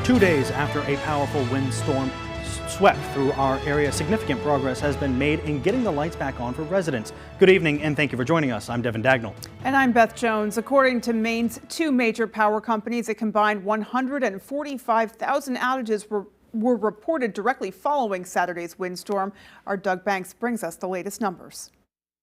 2 days after a powerful windstorm swept through our area, significant progress has been made in getting the lights back on for residents. Good evening and thank you for joining us. I'm Devin Dagnall. And I'm Beth Jones. According to Maine's two major power companies, a combined 145,000 outages were reported directly following Saturday's windstorm. Our Doug Banks brings us the latest numbers.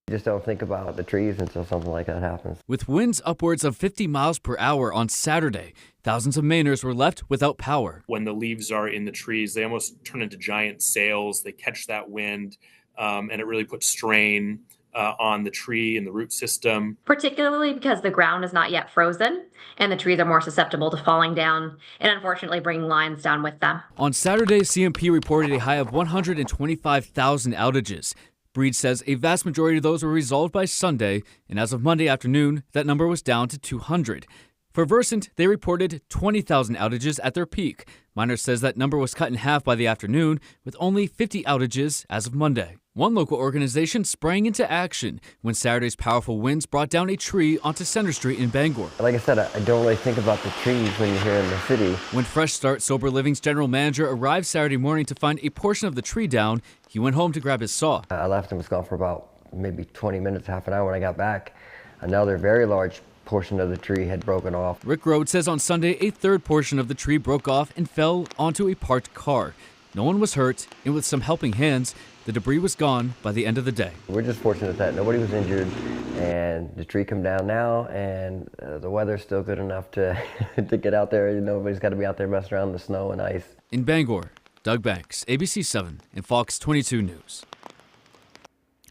You just don't think about the trees until something like that happens. With winds upwards of 50 miles per hour on Saturday, thousands of Mainers were left without power. When the leaves are in the trees, they almost turn into giant sails. They catch that wind, and it really puts strain on the tree and the root system. Particularly because the ground is not yet frozen and the trees are more susceptible to falling down and unfortunately bringing lines down with them. On Saturday, CMP reported a high of 125,000 outages. Breed says a vast majority of those were resolved by Sunday, and as of Monday afternoon, that number was down to 200. For Versant, they reported 20,000 outages at their peak. Miners says that number was cut in half by the afternoon, with only 50 outages as of Monday. One local organization sprang into action when Saturday's powerful winds brought down a tree onto Center Street in Bangor. Like I said, I don't really think about the trees when you're here in the city. When Fresh Start Sober Living's general manager arrived Saturday morning to find a portion of the tree down, he went home to grab his saw. I left and was gone for about maybe 20 minutes, half an hour. When I got back, another very large portion of the tree had broken off. Rick Rhodes says on Sunday a third portion of the tree broke off and fell onto a parked car. No one was hurt, and with some helping hands, the debris was gone by the end of the day. We're just fortunate that nobody was injured, and the tree come down now, and the weather's still good enough to to get out there. Nobody's got to be out there messing around in the snow and ice. In Bangor, Doug Banks, ABC 7 and Fox 22 News.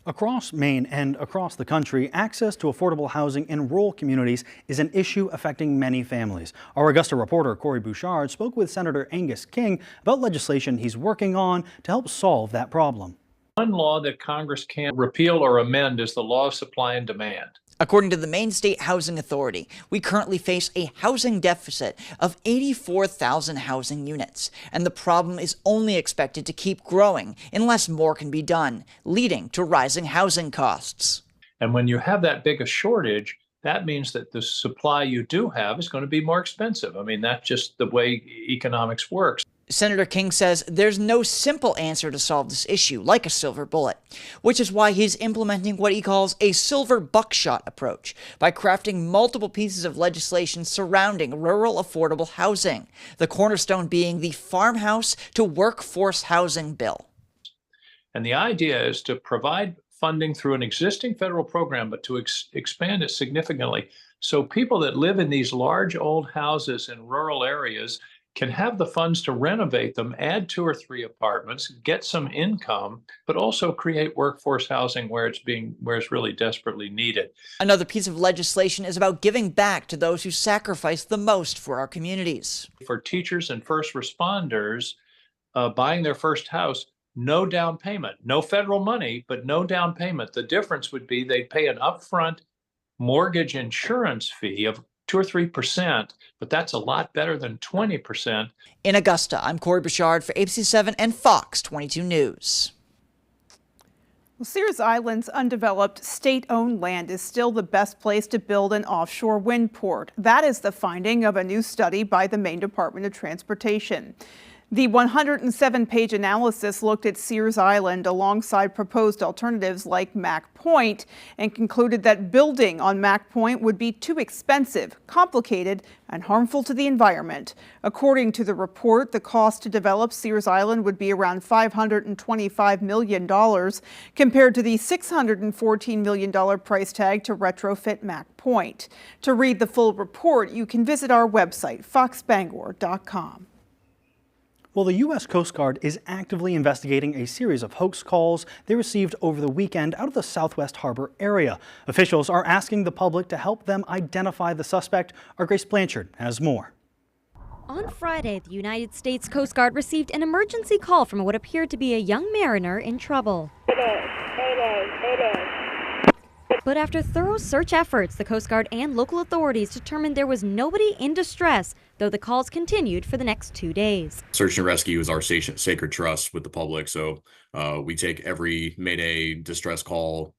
Across Maine and across the country, access to affordable housing in rural communities is an issue affecting many families. Our Augusta reporter Corey Bouchard spoke with Senator Angus King about legislation he's working on to help solve that problem. One law that Congress can't repeal or amend is the law of supply and demand. According to the Maine State Housing Authority, we currently face a housing deficit of 84,000 housing units, and the problem is only expected to keep growing unless more can be done, leading to rising housing costs. And when you have that big a shortage, that means that the supply you do have is going to be more expensive. I mean, that's just the way economics works. Senator King says there's no simple answer to solve this issue, like a silver bullet, which is why he's implementing what he calls a silver buckshot approach by crafting multiple pieces of legislation surrounding rural affordable housing, the cornerstone being the Farmhouse to Workforce Housing Bill. And the idea is to provide funding through an existing federal program, but to expand it significantly so people that live in these large old houses in rural areas can have the funds to renovate them, add 2 or 3 apartments, get some income, but also create workforce housing where it's really desperately needed. Another piece of legislation is about giving back to those who sacrifice the most for our communities. For teachers and first responders, buying their first house, no down payment, no federal money, but no down payment. The difference would be they'd pay an upfront mortgage insurance fee of 2 or 3%, but that's a lot better than 20%. In Augusta, I'm Corey Bouchard for ABC 7 and Fox 22 News. Well, Sears Island's undeveloped state-owned land is still the best place to build an offshore wind port. That is the finding of a new study by the Maine Department of Transportation. The 107-page analysis looked at Sears Island alongside proposed alternatives like Mack Point and concluded that building on Mack Point would be too expensive, complicated, and harmful to the environment. According to the report, the cost to develop Sears Island would be around $525 million compared to the $614 million price tag to retrofit Mack Point. To read the full report, you can visit our website, foxbangor.com. Well, the U.S. Coast Guard is actively investigating a series of hoax calls they received over the weekend out of the Southwest Harbor area. Officials are asking the public to help them identify the suspect. Our Grace Blanchard has more. On Friday, the United States Coast Guard received an emergency call from what appeared to be a young mariner in trouble. But after thorough search efforts, the Coast Guard and local authorities determined there was nobody in distress, though the calls continued for the next 2 days. Search and rescue is our sacred trust with the public, so we take every Mayday distress call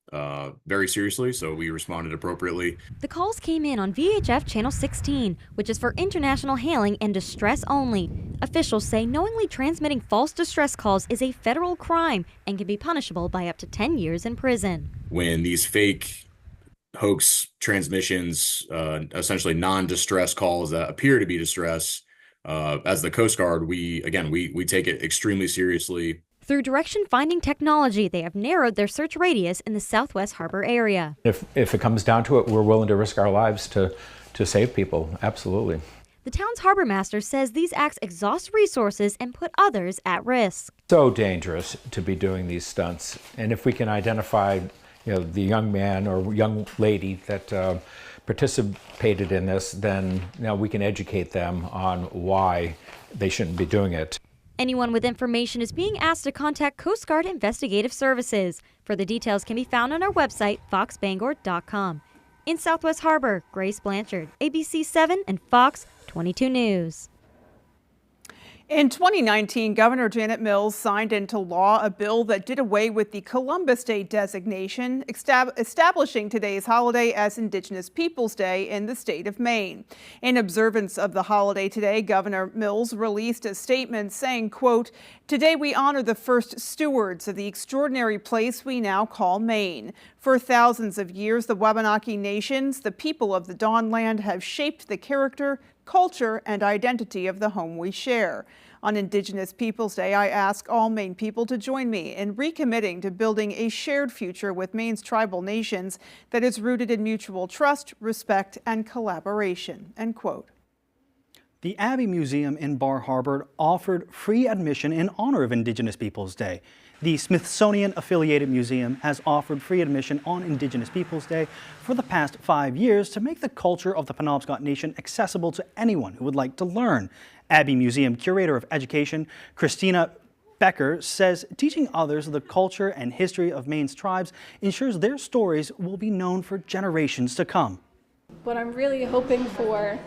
very seriously, so we responded appropriately. The calls came in on VHF Channel 16, which is for international hailing and distress only. Officials say knowingly transmitting false distress calls is a federal crime and can be punishable by up to 10 years in prison. When these fake hoax transmissions, essentially non-distress calls that appear to be distress, as the Coast Guard, we take it extremely seriously. Through direction finding technology, they have narrowed their search radius in the Southwest Harbor area. If it comes down to it, we're willing to risk our lives to save people. Absolutely. The town's harbor master says these acts exhaust resources and put others at risk. So dangerous to be doing these stunts. And if we can identify, the young man or young lady that participated in this, then now we can educate them on why they shouldn't be doing it. Anyone with information is being asked to contact Coast Guard Investigative Services. Further details can be found on our website, foxbangor.com. In Southwest Harbor, Grace Blanchard, ABC 7 and Fox 22 News. In 2019, Governor Janet Mills signed into law a bill that did away with the Columbus Day designation, establishing today's holiday as Indigenous Peoples Day in the state of Maine. In observance of the holiday today, Governor Mills released a statement saying, quote, "Today we honor the first stewards of the extraordinary place we now call Maine. For thousands of years, the Wabanaki nations, the people of the Dawnland, have shaped the character, culture, and identity of the home we share. On Indigenous Peoples Day, I ask all Maine people to join me in recommitting to building a shared future with Maine's tribal nations that is rooted in mutual trust, respect, and collaboration," end quote. The Abbey Museum in Bar Harbor offered free admission in honor of Indigenous Peoples Day. The Smithsonian-affiliated museum has offered free admission on Indigenous Peoples Day for the past 5 years to make the culture of the Penobscot Nation accessible to anyone who would like to learn. Abbey Museum Curator of Education, Christina Becker, says teaching others the culture and history of Maine's tribes ensures their stories will be known for generations to come. What I'm really hoping for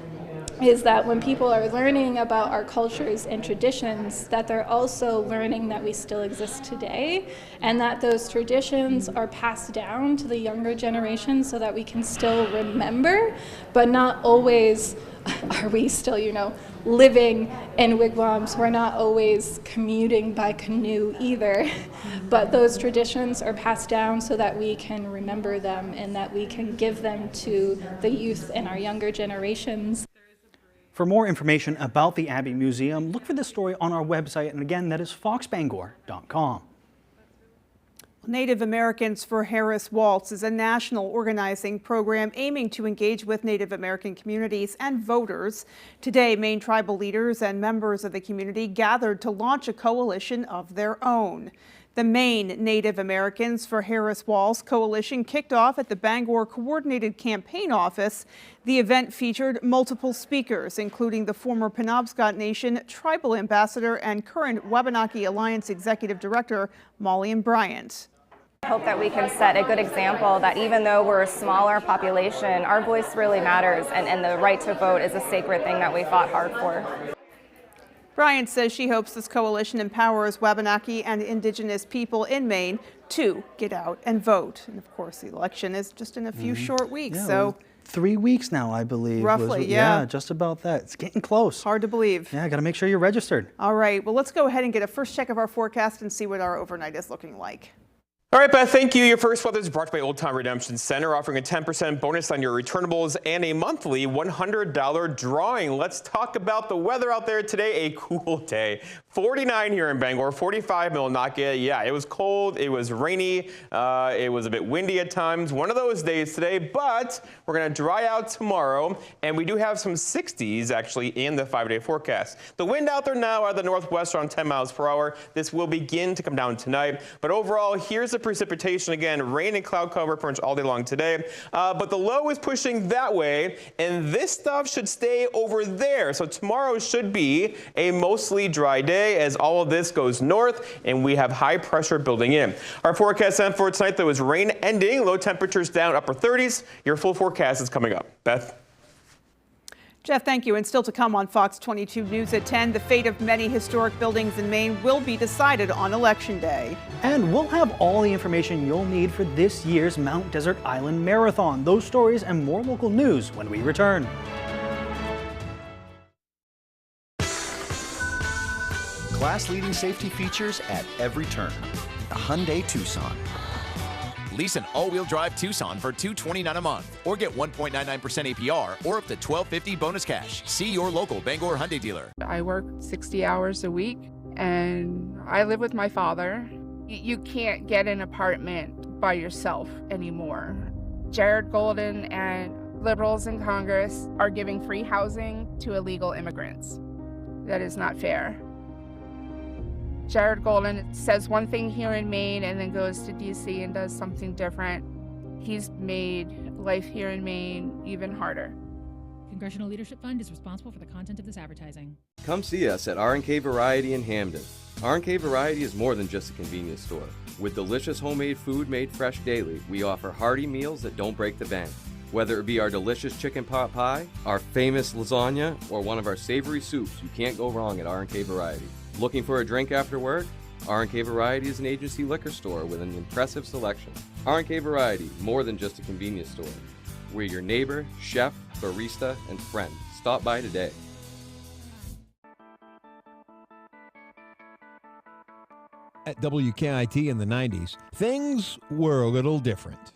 is that when people are learning about our cultures and traditions, that they're also learning that we still exist today, and that those traditions are passed down to the younger generation so that we can still remember, but not always are we still, living in wigwams. We're not always commuting by canoe either, but those traditions are passed down so that we can remember them and that we can give them to the youth and our younger generations. For more information about the Abbey Museum, look for this story on our website, and again, that is foxbangor.com. Native Americans for Harris Waltz is a national organizing program aiming to engage with Native American communities and voters. Today, Maine tribal leaders and members of the community gathered to launch a coalition of their own. The Maine Native Americans for Harris Waltz coalition kicked off at the Bangor Coordinated Campaign Office. The event featured multiple speakers, including the former Penobscot Nation Tribal Ambassador and current Wabanaki Alliance Executive Director, Molly Bryant. I hope that we can set a good example that even though we're a smaller population, our voice really matters, and the right to vote is a sacred thing that we fought hard for. Bryant says she hopes this coalition empowers Wabanaki and Indigenous people in Maine to get out and vote. And of course, the election is just in a few short weeks. Yeah, so 3 weeks now, I believe. Roughly, yeah. Just about that. It's getting close. Hard to believe. Yeah, got to make sure you're registered. All right, well, let's go ahead and get a first check of our forecast and see what our overnight is looking like. All right, Beth, thank you. Your first weather is brought to you by Old Time Redemption Center, offering a 10% bonus on your returnables and a monthly $100 drawing. Let's talk about the weather out there today. A cool day. 49 here in Bangor, 45 Millinocket. Yeah, it was cold. It was rainy. It was a bit windy at times. One of those days today, but we're going to dry out tomorrow, and we do have some 60s actually in the 5-day forecast. The wind out there now out of the northwest around 10 miles per hour. This will begin to come down tonight, but overall, here's the precipitation again, rain and cloud cover pretty much all day long today. But the low is pushing that way, and this stuff should stay over there. So tomorrow should be a mostly dry day as all of this goes north and we have high pressure building in. Our forecast then for tonight, though, is rain ending, low temperatures down upper 30s. Your full forecast is coming up. Beth? Jeff, thank you. And still to come on Fox 22 News at 10, the fate of many historic buildings in Maine will be decided on Election Day. And we'll have all the information you'll need for this year's Mount Desert Island Marathon. Those stories and more local news when we return. Class-leading safety features at every turn. The Hyundai Tucson. Lease an all-wheel drive Tucson for $229 a month, or get 1.99% APR, or up to $1,250 bonus cash. See your local Bangor Hyundai dealer. I work 60 hours a week, and I live with my father. You can't get an apartment by yourself anymore. Jared Golden and liberals in Congress are giving free housing to illegal immigrants. That is not fair. Jared Golden says one thing here in Maine and then goes to DC and does something different. He's made life here in Maine even harder. Congressional Leadership Fund is responsible for the content of this advertising. Come see us at R&K Variety in Hamden. R&K Variety is more than just a convenience store. With delicious homemade food made fresh daily, we offer hearty meals that don't break the bank. Whether it be our delicious chicken pot pie, our famous lasagna, or one of our savory soups, you can't go wrong at R&K Variety. Looking for a drink after work? R&K Variety is an agency liquor store with an impressive selection. R&K Variety, more than just a convenience store. We're your neighbor, chef, barista, and friend. Stop by today. At WKIT in the 90s, things were a little different.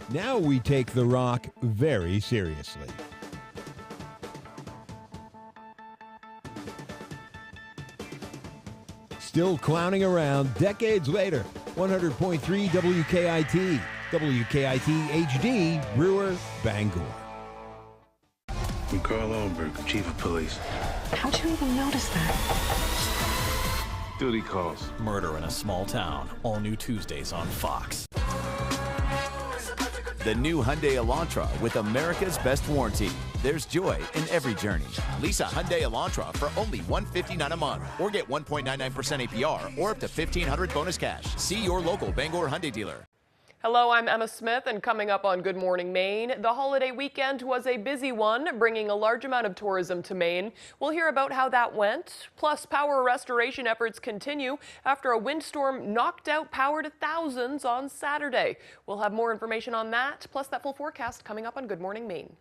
Now we take the rock very seriously. Still clowning around decades later. 100.3 WKIT. WKIT HD, Brewer, Bangor. I'm Carl Owenberg, Chief of Police. How'd you even notice that? Duty calls. Murder in a Small Town. All new Tuesdays on Fox. The new Hyundai Elantra with America's best warranty. There's joy in every journey. Lease a Hyundai Elantra for only $159 a month, or get 1.99% APR, or up to $1,500 bonus cash. See your local Bangor Hyundai dealer. Hello, I'm Emma Smith, and coming up on Good Morning Maine, the holiday weekend was a busy one, bringing a large amount of tourism to Maine. We'll hear about how that went. Plus, power restoration efforts continue after a windstorm knocked out power to thousands on Saturday. We'll have more information on that, plus that full forecast coming up on Good Morning Maine.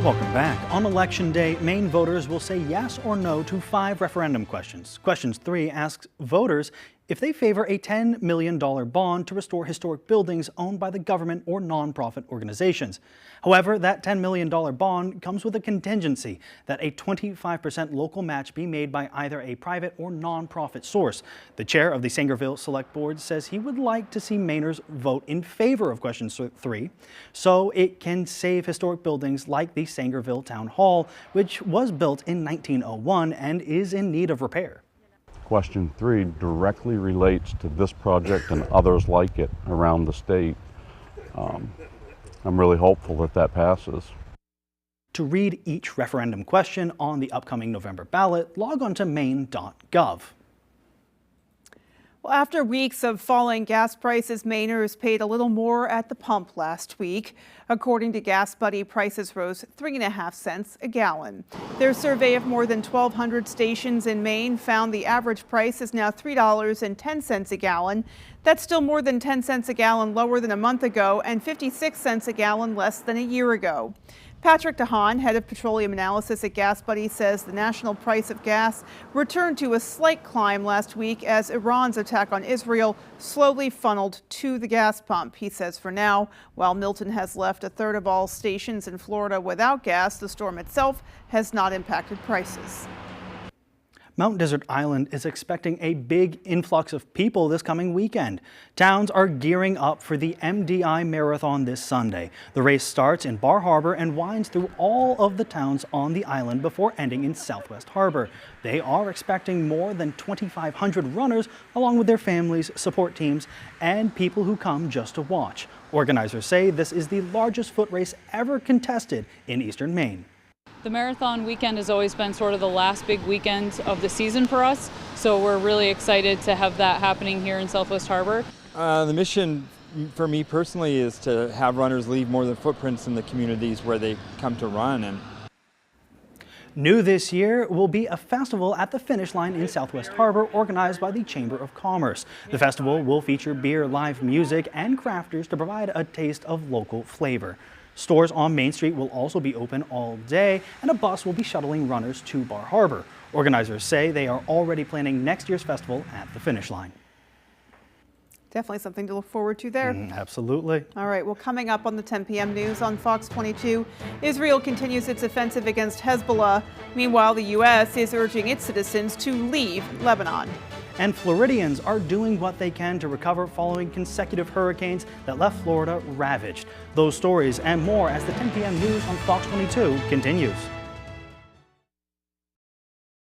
Welcome back. On Election Day, Maine voters will say yes or no to 5 referendum questions. Question 3 asks voters if they favor a $10 million bond to restore historic buildings owned by the government or nonprofit organizations. However, that $10 million bond comes with a contingency that a 25% local match be made by either a private or nonprofit source. The chair of the Sangerville Select Board says he would like to see Mainers vote in favor of question 3 so it can save historic buildings like the Sangerville Town Hall, which was built in 1901 and is in need of repair. Question 3 directly relates to this project and others like it around the state. I'm really hopeful that that passes. To read each referendum question on the upcoming November ballot, log on to maine.gov. Well, after weeks of falling gas prices, Mainers paid a little more at the pump last week. According to Gas Buddy, prices rose 3.5 cents a gallon. Their survey of more than 1,200 stations in Maine found the average price is now $3.10 a gallon. That's still more than 10 cents a gallon lower than a month ago and 56 cents a gallon less than a year ago. Patrick DeHaan, head of petroleum analysis at Gas Buddy, says the national price of gas returned to a slight climb last week as Iran's attack on Israel slowly funneled to the gas pump. He says for now, while Milton has left a third of all stations in Florida without gas, the storm itself has not impacted prices. Mount Desert Island is expecting a big influx of people this coming weekend. Towns are gearing up for the MDI Marathon this Sunday. The race starts in Bar Harbor and winds through all of the towns on the island before ending in Southwest Harbor. They are expecting more than 2,500 runners, along with their families, support teams, and people who come just to watch. Organizers say this is the largest foot race ever contested in eastern Maine. The marathon weekend has always been sort of the last big weekend of the season for us, so we're really excited to have that happening here in Southwest Harbor. The mission for me personally is to have runners leave more than footprints in the communities where they come to run. New this year will be a festival at the Finish Line in Southwest Harbor organized by the Chamber of Commerce. The festival will feature beer, live music, and crafters to provide a taste of local flavor. Stores on Main Street will also be open all day, and a bus will be shuttling runners to Bar Harbor. Organizers say they are already planning next year's festival at the Finish Line. Definitely something to look forward to there. Absolutely. All right, well, coming up on the 10 p.m. news on Fox 22, Israel continues its offensive against Hezbollah. Meanwhile, the U.S. is urging its citizens to leave Lebanon. And Floridians are doing what they can to recover following consecutive hurricanes that left Florida ravaged. Those stories and more as the 10 p.m. news on Fox 22 continues.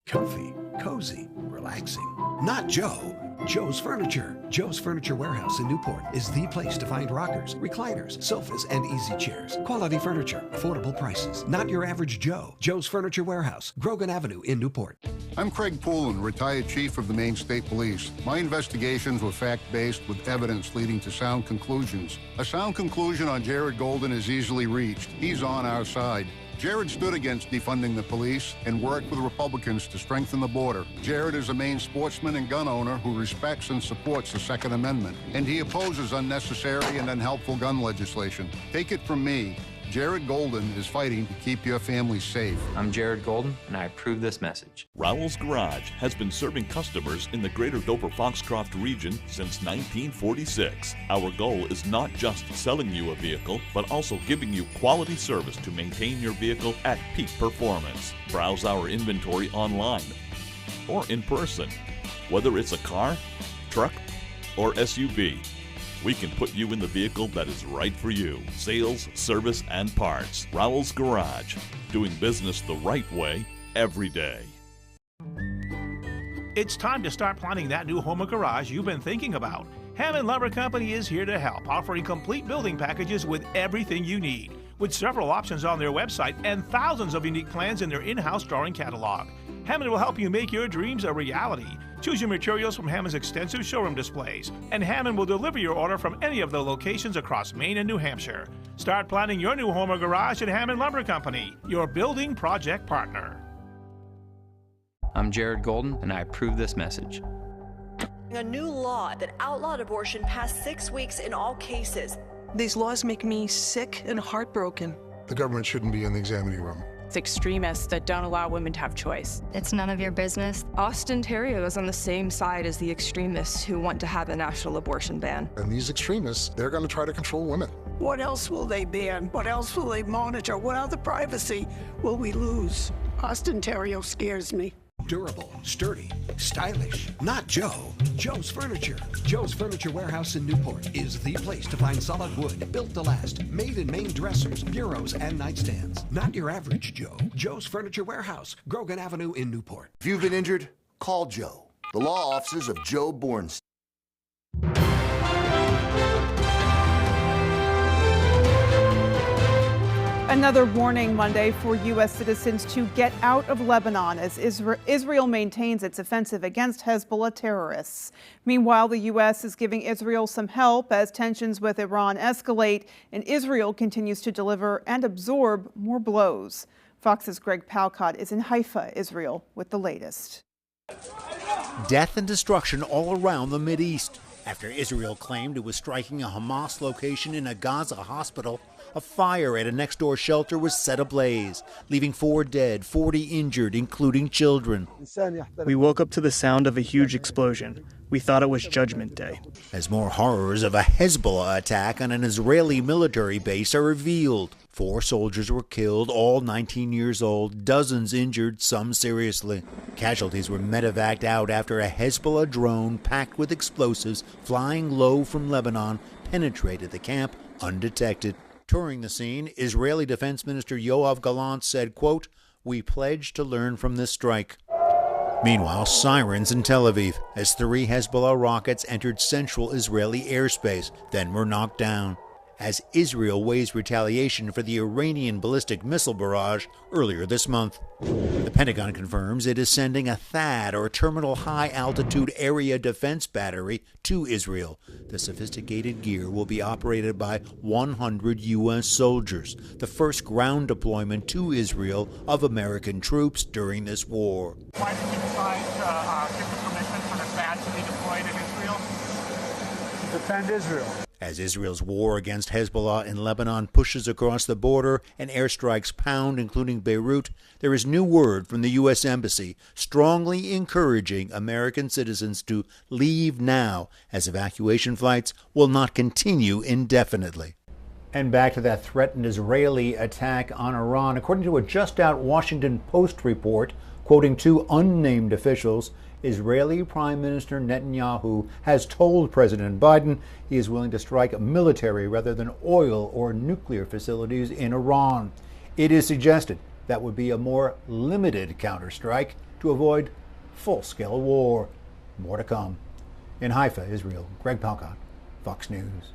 Comfy, cozy, relaxing. Not Joe. Joe's Furniture. Joe's Furniture Warehouse in Newport is the place to find rockers, recliners, sofas, and easy chairs. Quality furniture, affordable prices. Not your average Joe. Joe's Furniture Warehouse, Grogan Avenue in Newport. I'm Craig Poulin, retired chief of the Maine State Police. My investigations were fact-based with evidence leading to sound conclusions. A sound conclusion on Jared Golden is easily reached. He's on our side. Jared stood against defunding the police and worked with Republicans to strengthen the border. Jared is a Maine sportsman and gun owner who respects and supports the Second Amendment, and he opposes unnecessary and unhelpful gun legislation. Take it from me, Jared Golden is fighting to keep your family safe. I'm Jared Golden, and I approve this message. Rowell's Garage has been serving customers in the greater Dover-Foxcroft region since 1946. Our goal is not just selling you a vehicle, but also giving you quality service to maintain your vehicle at peak performance. Browse our inventory online or in person. Whether it's a car, truck, or SUV, we can put you in the vehicle that is right for you. Sales, service, and parts. Rowell's Garage. Doing business the right way every day. It's time to start planning that new home or garage you've been thinking about. Hammond Lumber Company is here to help, offering complete building packages with everything you need. With several options on their website and thousands of unique plans in their in-house drawing catalog. Hammond will help you make your dreams a reality. Choose your materials from Hammond's extensive showroom displays, and Hammond will deliver your order from any of the locations across Maine and New Hampshire. Start planning your new home or garage at Hammond Lumber Company, your building project partner. I'm Jared Golden, and I approve this message. A new law that outlawed abortion past 6 weeks in all cases. These laws make me sick and heartbroken. The government shouldn't be in the examining room. It's extremists that don't allow women to have choice. It's none of your business. Austin Terrio is on the same side as the extremists who want to have a national abortion ban. And these extremists, they're going to try to control women. What else will they ban? What else will they monitor? What other privacy will we lose? Austin Terrio scares me. Durable, sturdy, stylish. Not Joe. Joe's Furniture. Joe's Furniture Warehouse in Newport is the place to find solid wood, built to last, made in Maine dressers, bureaus, and nightstands. Not your average Joe. Joe's Furniture Warehouse, Grogan Avenue in Newport. If you've been injured, call Joe. The law offices of Joe Bornstein. Another warning Monday for U.S. citizens to get out of Lebanon as Israel maintains its offensive against Hezbollah terrorists. Meanwhile, the U.S. is giving Israel some help as tensions with Iran escalate and Israel continues to deliver and absorb more blows. Fox's Greg Palcott is in Haifa, Israel, with the latest. Death and destruction all around the Mideast. After Israel claimed it was striking a Hamas location in a Gaza hospital, a fire at a next-door shelter was set ablaze, leaving 4 dead, 40 injured, including children. We woke up to the sound of a huge explosion. We thought it was Judgment Day. As more horrors of a Hezbollah attack on an Israeli military base are revealed. 4 soldiers were killed, all 19 years old, dozens injured, some seriously. Casualties were medevaced out after a Hezbollah drone packed with explosives flying low from Lebanon penetrated the camp undetected. Touring the scene, Israeli Defense Minister Yoav Gallant said, quote, "We pledge to learn from this strike." Meanwhile, sirens in Tel Aviv as 3 Hezbollah rockets entered central Israeli airspace, then were knocked down, as Israel weighs retaliation for the Iranian ballistic missile barrage earlier this month. The Pentagon confirms it is sending a THAAD, or Terminal High Altitude Area Defense Battery, to Israel. The sophisticated gear will be operated by 100 U.S. soldiers, the first ground deployment to Israel of American troops during this war. Why did you decide to give the permission for the THAAD to be deployed in Israel? To defend Israel. As Israel's war against Hezbollah in Lebanon pushes across the border and airstrikes pound, including Beirut, there is new word from the U.S. Embassy strongly encouraging American citizens to leave now, as evacuation flights will not continue indefinitely. And back to that threatened Israeli attack on Iran. According to a just-out Washington Post report, quoting 2 unnamed officials, Israeli Prime Minister Netanyahu has told President Biden he is willing to strike military rather than oil or nuclear facilities in Iran. It is suggested that would be a more limited counterstrike to avoid full-scale war. More to come. In Haifa, Israel, Greg Palkot, Fox News.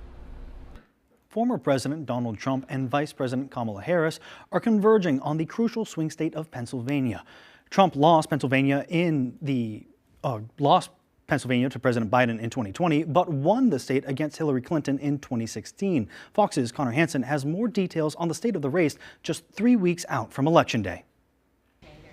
Former President Donald Trump and Vice President Kamala Harris are converging on the crucial swing state of Pennsylvania. Trump lost Pennsylvania to President Biden in 2020, but won the state against Hillary Clinton in 2016. Fox's Connor Hansen has more details on the state of the race just 3 weeks out from Election Day.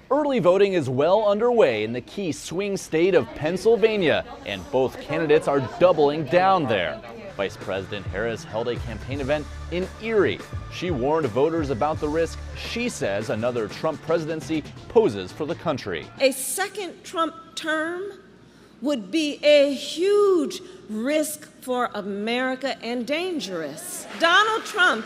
Early voting is well underway in the key swing state of Pennsylvania, and both candidates are doubling down there. Vice President Harris held a campaign event in Erie. She warned voters about the risk she says another Trump presidency poses for the country. A second Trump term would be a huge risk for America and dangerous. Donald Trump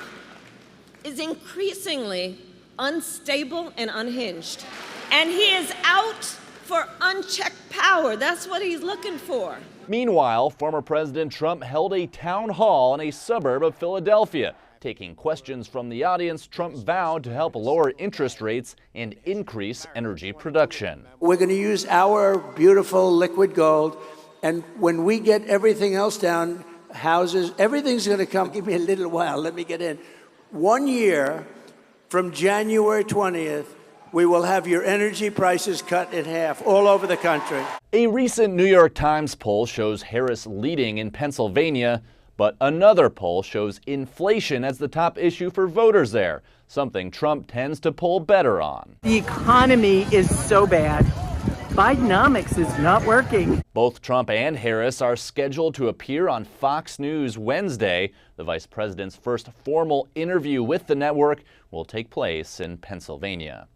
is increasingly unstable and unhinged, and he is out for unchecked power. That's what he's looking for. Meanwhile, former President Trump held a town hall in a suburb of Philadelphia. Taking questions from the audience, Trump vowed to help lower interest rates and increase energy production. We're going to use our beautiful liquid gold, and when we get everything else down, houses, everything's going to come. Give me a little while, let me get in. 1 year from January 20th, we will have your energy prices cut in half all over the country. A recent New York Times poll shows Harris leading in Pennsylvania, but another poll shows inflation as the top issue for voters there, something Trump tends to poll better on. The economy is so bad. Bidenomics is not working. Both Trump and Harris are scheduled to appear on Fox News Wednesday. The vice president's first formal interview with the network will take place in Pennsylvania.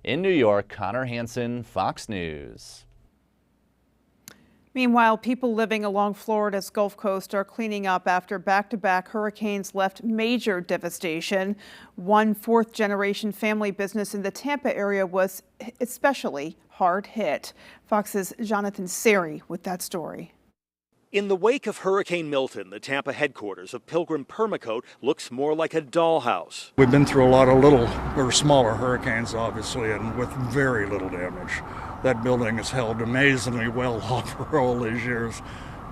In New York, Connor Hansen, Fox News. Meanwhile, people living along Florida's Gulf Coast are cleaning up after back-to-back hurricanes left major devastation. One fourth-generation family business in the Tampa area was especially hard hit. Fox's Jonathan Seri with that story. In the wake of Hurricane Milton, the Tampa headquarters of Pilgrim Permacoat looks more like a dollhouse. We've been through a lot of little or smaller hurricanes, obviously, and with very little damage. That building has held amazingly well over all these years,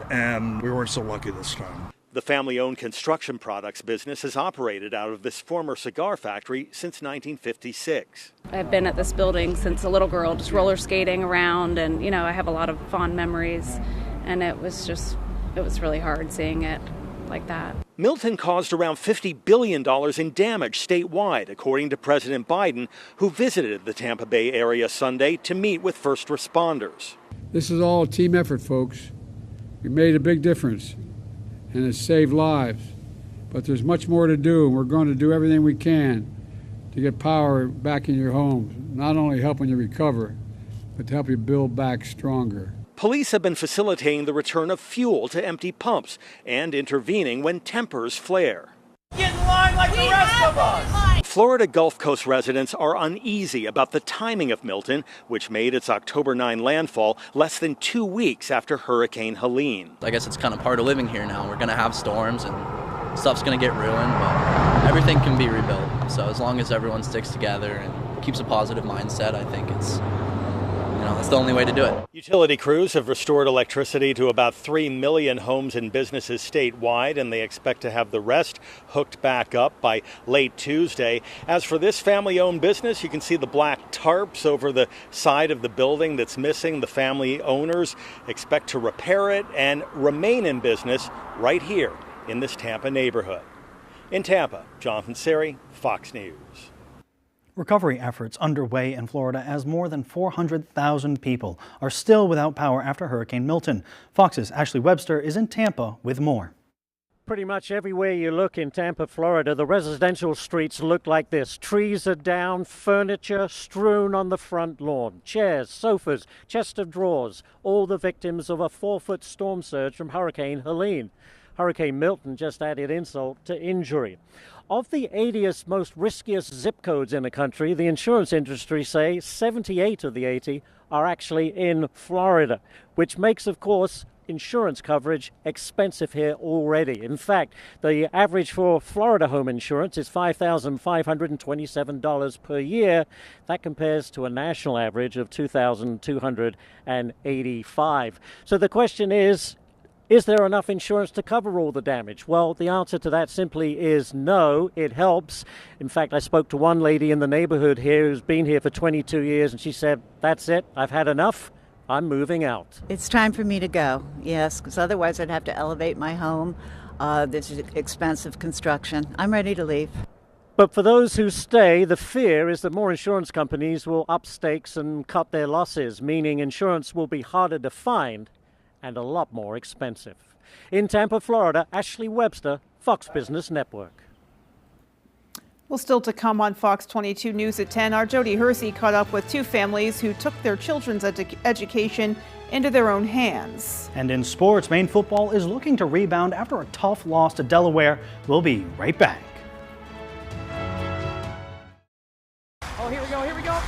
and we weren't so lucky this time. The family-owned construction products business has operated out of this former cigar factory since 1956. I've been at this building since a little girl, just roller skating around, and, I have a lot of fond memories. And it was really hard seeing it like that. Milton caused around $50 billion in damage statewide, according to President Biden, who visited the Tampa Bay area Sunday to meet with first responders. This is all a team effort, folks. We made a big difference, and it saved lives. But there's much more to do, and we're going to do everything we can to get power back in your homes, not only helping you recover, but to help you build back stronger. Police have been facilitating the return of fuel to empty pumps and intervening when tempers flare. Get in line like the rest of us! Florida Gulf Coast residents are uneasy about the timing of Milton, which made its October 9 landfall less than 2 weeks after Hurricane Helene. I guess it's kind of part of living here now. We're going to have storms and stuff's going to get ruined, but everything can be rebuilt. So as long as everyone sticks together and keeps a positive mindset, I think that's the only way to do it. Utility crews have restored electricity to about 3 million homes and businesses statewide, and they expect to have the rest hooked back up by late Tuesday. As for this family-owned business, you can see the black tarps over the side of the building that's missing. The family owners expect to repair it and remain in business right here in this Tampa neighborhood. In Tampa, Jonathan Seri, Fox News. Recovery efforts underway in Florida as more than 400,000 people are still without power after Hurricane Milton. Fox's Ashley Webster is in Tampa with more. Pretty much everywhere you look in Tampa, Florida, the residential streets look like this. Trees are down, furniture strewn on the front lawn, chairs, sofas, chest of drawers, all the victims of a 4-foot storm surge from Hurricane Helene. Hurricane Milton just added insult to injury. Of the 80th most riskiest zip codes in the country, the insurance industry say 78 of the 80 are actually in Florida, which makes, of course, insurance coverage expensive here already. In fact, the average for Florida home insurance is $5,527 per year. That compares to a national average of $2,285. So the question is there enough insurance to cover all the damage? Well, the answer to that simply is no. It helps. In fact, I spoke to one lady in the neighborhood here who's been here for 22 years, and she said, that's it, I've had enough. I'm moving out. It's time for me to go, yes, because otherwise I'd have to elevate my home. This is expensive construction. I'm ready to leave. But for those who stay, the fear is that more insurance companies will up stakes and cut their losses, meaning insurance will be harder to find and a lot more expensive. In Tampa, Florida, Ashley Webster, Fox Business Network. Well, still to come on Fox 22 News at 10, our Jody Hersey caught up with two families who took their children's education into their own hands. And in sports, Maine football is looking to rebound after a tough loss to Delaware. We'll be right back. Oh, here we go.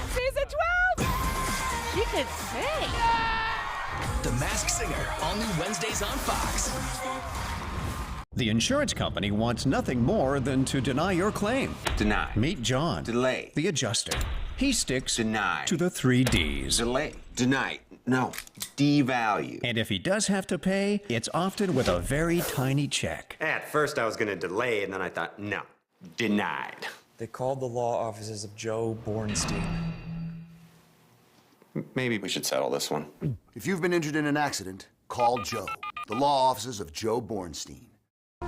Season 12! She could sing. The Masked Singer, all new Wednesdays on Fox. The insurance company wants nothing more than to deny your claim. Deny. Meet John. Delay. The adjuster. He sticks Deny. to the 3 Ds. Delay. Deny. No. Devalue. And if he does have to pay, it's often with a very tiny check. At first I was going to delay, and then I thought, no. Denied. They called the law offices of Joe Bornstein. Maybe we should settle this one. If you've been injured in an accident, call Joe, the law offices of Joe Bornstein.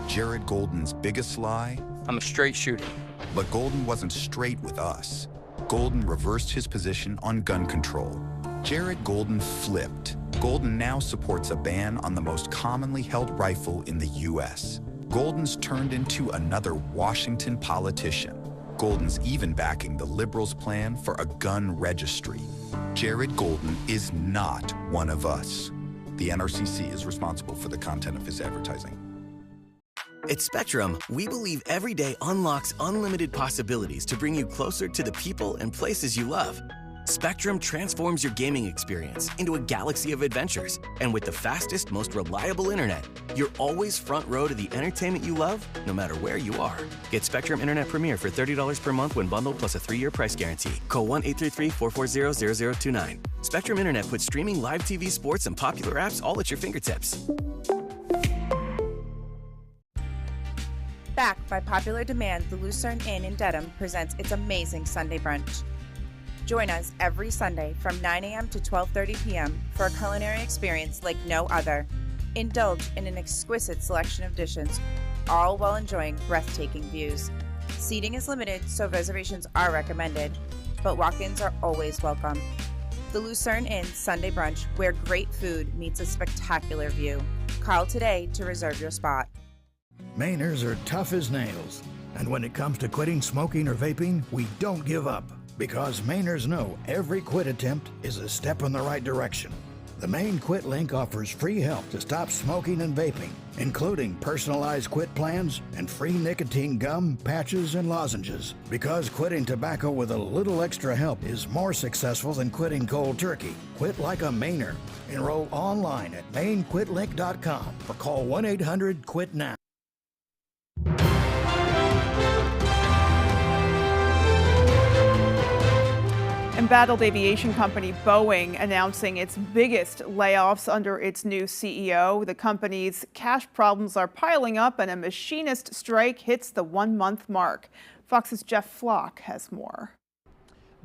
Jared Golden's biggest lie? I'm a straight shooter. But Golden wasn't straight with us. Golden reversed his position on gun control. Jared Golden flipped. Golden now supports a ban on the most commonly held rifle in the U.S. Golden's turned into another Washington politician. Golden's even backing the liberals' plan for a gun registry. Jared Golden is not one of us. The NRCC is responsible for the content of his advertising. At Spectrum, we believe every day unlocks unlimited possibilities to bring you closer to the people and places you love. Spectrum transforms your gaming experience into a galaxy of adventures. And with the fastest, most reliable internet, you're always front row to the entertainment you love, no matter where you are. Get Spectrum Internet Premier for $30 per month when bundled plus a 3-year price guarantee. Call 1-833-440-0029. Spectrum Internet puts streaming live TV, sports, and popular apps all at your fingertips. Back by popular demand, the Lucerne Inn in Dedham presents its amazing Sunday brunch. Join us every Sunday from 9 a.m. to 12:30 p.m. for a culinary experience like no other. Indulge in an exquisite selection of dishes, all while enjoying breathtaking views. Seating is limited, so reservations are recommended, but walk-ins are always welcome. The Lucerne Inn Sunday brunch, where great food meets a spectacular view. Call today to reserve your spot. Mainers are tough as nails, and when it comes to quitting smoking or vaping, we don't give up, because Mainers know every quit attempt is a step in the right direction. The Maine Quit Link offers free help to stop smoking and vaping, including personalized quit plans and free nicotine gum, patches, and lozenges. Because quitting tobacco with a little extra help is more successful than quitting cold turkey. Quit like a Mainer. Enroll online at MaineQuitLink.com or call 1-800-QUIT-NOW. Embattled aviation company Boeing announcing its biggest layoffs under its new CEO. The company's cash problems are piling up and a machinist strike hits the 1-month mark. Fox's Jeff Flock has more.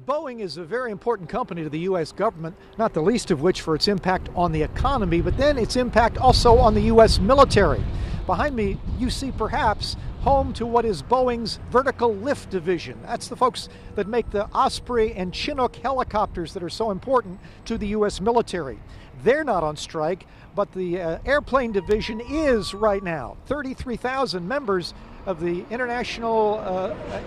Boeing is a very important company to the U.S. government, not the least of which for its impact on the economy, but then its impact also on the U.S. military. Behind me, you see perhaps home to what is Boeing's vertical lift division. That's the folks that make the Osprey and Chinook helicopters that are so important to the U.S. military. They're not on strike, but the airplane division is right now. 33,000 members of the International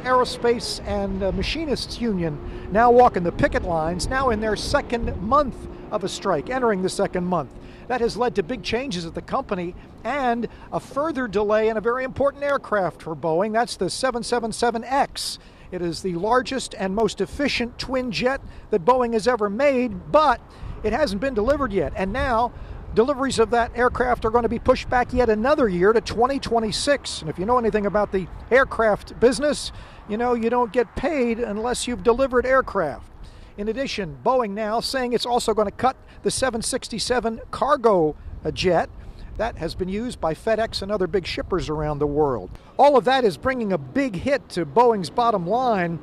Aerospace and Machinists Union now walking the picket lines, now in their second month of a strike, entering the second month. That has led to big changes at the company and a further delay in a very important aircraft for Boeing. That's the 777X. It is the largest and most efficient twin jet that Boeing has ever made, but it hasn't been delivered yet. And now deliveries of that aircraft are going to be pushed back yet another year to 2026. And if you know anything about the aircraft business, you know you don't get paid unless you've delivered aircraft. In addition, Boeing now saying it's also going to cut the 767 cargo jet that has been used by FedEx and other big shippers around the world. All of that is bringing a big hit to Boeing's bottom line.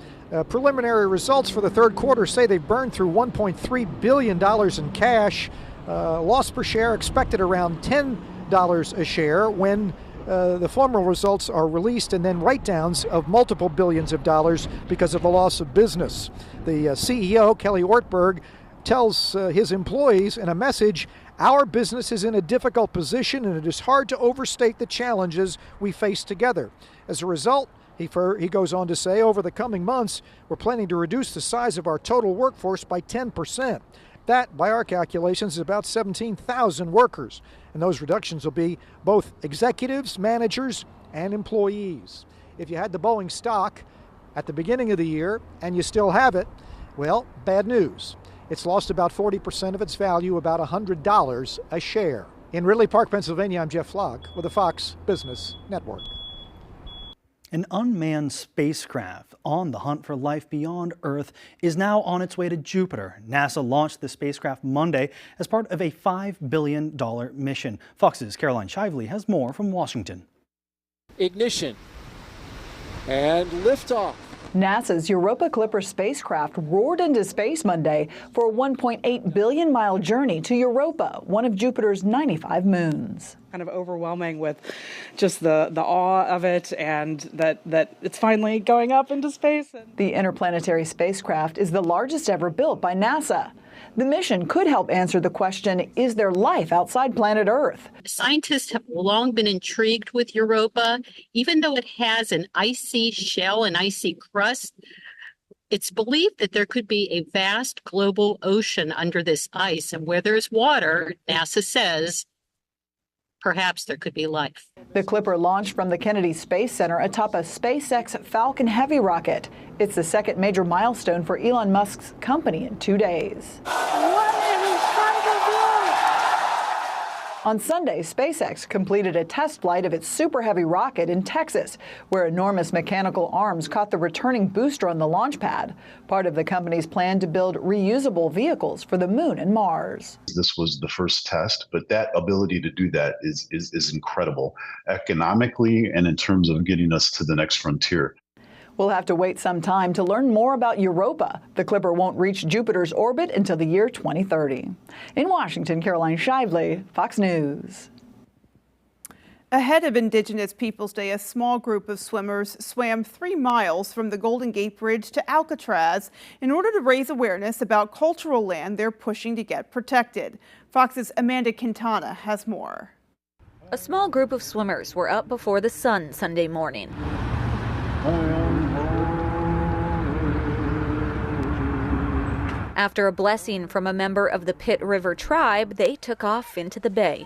Preliminary results for the third quarter say they've burned through $1.3 billion in cash. Loss per share expected around $10 a share when the formal results are released, and then write-downs of multiple billions of dollars because of the loss of business. The CEO, Kelly Ortberg, tells his employees in a message, "Our business is in a difficult position and it is hard to overstate the challenges we face together. As a result," he goes on to say, "over the coming months, we're planning to reduce the size of our total workforce by 10%. That, by our calculations, is about 17,000 workers. And those reductions will be both executives, managers, and employees." If you had the Boeing stock at the beginning of the year and you still have it, well, bad news. It's lost about 40% of its value, about $100 a share. In Ridley Park, Pennsylvania, I'm Jeff Flock with the Fox Business Network. An unmanned spacecraft on the hunt for life beyond Earth is now on its way to Jupiter. NASA launched the spacecraft Monday as part of a $5 billion mission. Fox's Caroline Shively has more from Washington. Ignition and liftoff. NASA's Europa Clipper spacecraft roared into space Monday for a 1.8 billion mile journey to Europa, one of Jupiter's 95 moons. Kind of overwhelming with just the awe of it and that it's finally going up into space. The interplanetary spacecraft is the largest ever built by NASA. The mission could help answer the question, is there life outside planet Earth? Scientists have long been intrigued with Europa. Even though it has an icy shell and icy crust, it's believed that there could be a vast global ocean under this ice. And where there's water, NASA says, perhaps there could be life. The Clipper launched from the Kennedy Space Center atop a SpaceX Falcon Heavy rocket. It's the second major milestone for Elon Musk's company in 2 days. On Sunday, SpaceX completed a test flight of its Super Heavy rocket in Texas, where enormous mechanical arms caught the returning booster on the launch pad, part of the company's plan to build reusable vehicles for the Moon and Mars. This was the first test, but that ability to do that is incredible, economically and in terms of getting us to the next frontier. We'll have to wait some time to learn more about Europa. The Clipper won't reach Jupiter's orbit until the year 2030. In Washington, Caroline Shively, Fox News. Ahead of Indigenous Peoples Day, a small group of swimmers swam 3 miles from the Golden Gate Bridge to Alcatraz in order to raise awareness about cultural land they're pushing to get protected. Fox's Amanda Quintana has more. A small group of swimmers were up before the sun Sunday morning. After a blessing from a member of the Pitt River tribe, they took off into the bay.